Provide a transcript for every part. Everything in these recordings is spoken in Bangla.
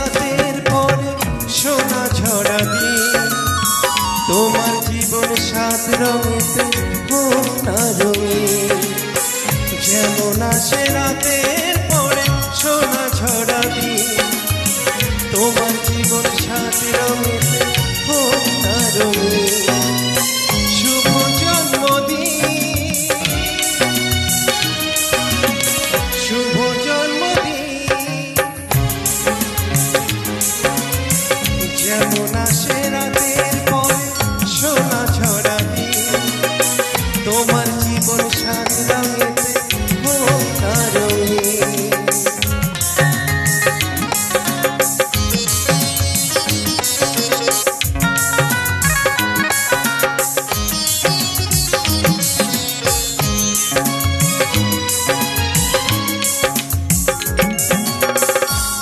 রাতের পরে সোনা ঝরা দিন, তোমার জীবন সাত রঙেতে হোক না রঙিন। যেমন আসে রাতের পরে সোনা ঝরা দিন, তোমার জীবন সাত রঙেতে হোক না রঙিন। শুভ জন্মদিন, শুভ জন্মদিন। যেমন আসে রাতের পরে সোনা ঝরা দিন, তোমার জীবন সাত রঙেতে হোক না রঙিন।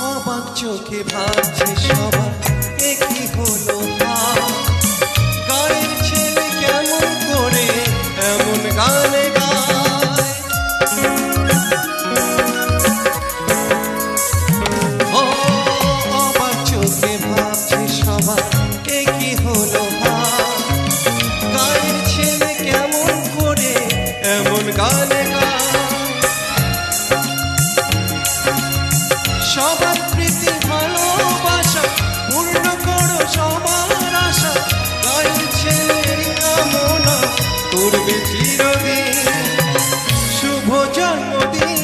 অবাক চোখে ভাবছে সবার একই হলো হাল, গায়ের ছেলে কেমন করে এমন গানে গায়। ও অবাক চোখে ভাবছে সবার একই হলো হাল, গায়ের ছেলে কেমন করে এমন গানে গায়। সবার প্রীতি ভালোবাসা পূর্ণ করো সবার আশা, গায়ের ছেলের কামনা করবে চিরদিন। শুভ জন্মদিন,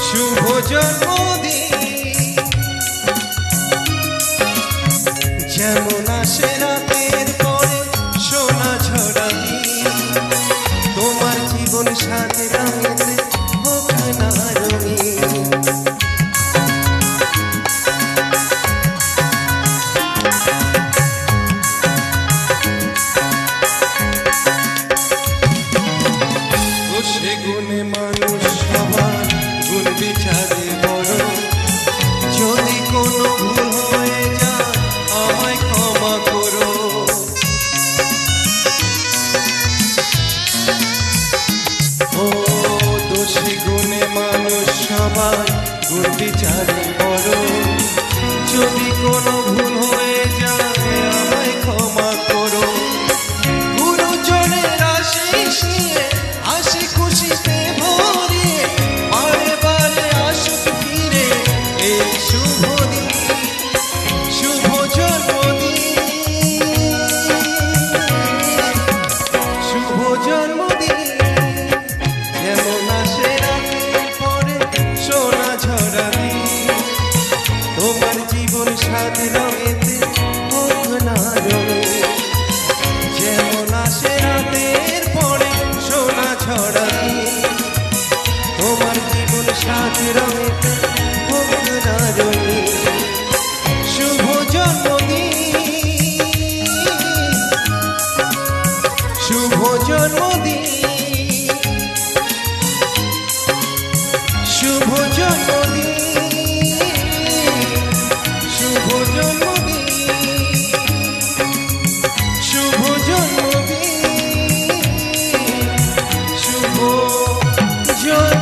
শুভ জন্মদিন। যেমন আসে রাতের পরে সোনা ঝরা দিন, তোমার জীবন সাত রঙেতে হোক না রঙিন। দোষে গুণে মানুষ সবার গুণ বিচারে বড়, যদি কোনো ভুল হয়ে যায় আমায় ক্ষমা করো। ও দোষে গুণে মানুষ সবার গুণ বিচারে বড়, যদি কোনো ভুল হয়ে যায় আমায় ক্ষমা করো। গুরুজনের আশীষ নিয়ে হাসি খুশিতে ভরিয়ে বারে বারে আসুক ফিরে এই শুভ দিন। শুভ জন্মদিন, শুভ জন্মদিন। যেমন আসে রাতের পরে সোনা ঝরা দিন, তোমার জীবন সাত রঙেতে হোক না রঙিন। যেমন আসে রাতের পরে সোনা ঝরা দিন, তোমার জীবন সাত রঙেতে হোক না রঙিন। শুভ জন্মদিন, শুভ জন্মদিন, শুভ জন্মদিন, শুভ জন্মদিন, শুভ জন্মদিন, শুভ জন্মদিন।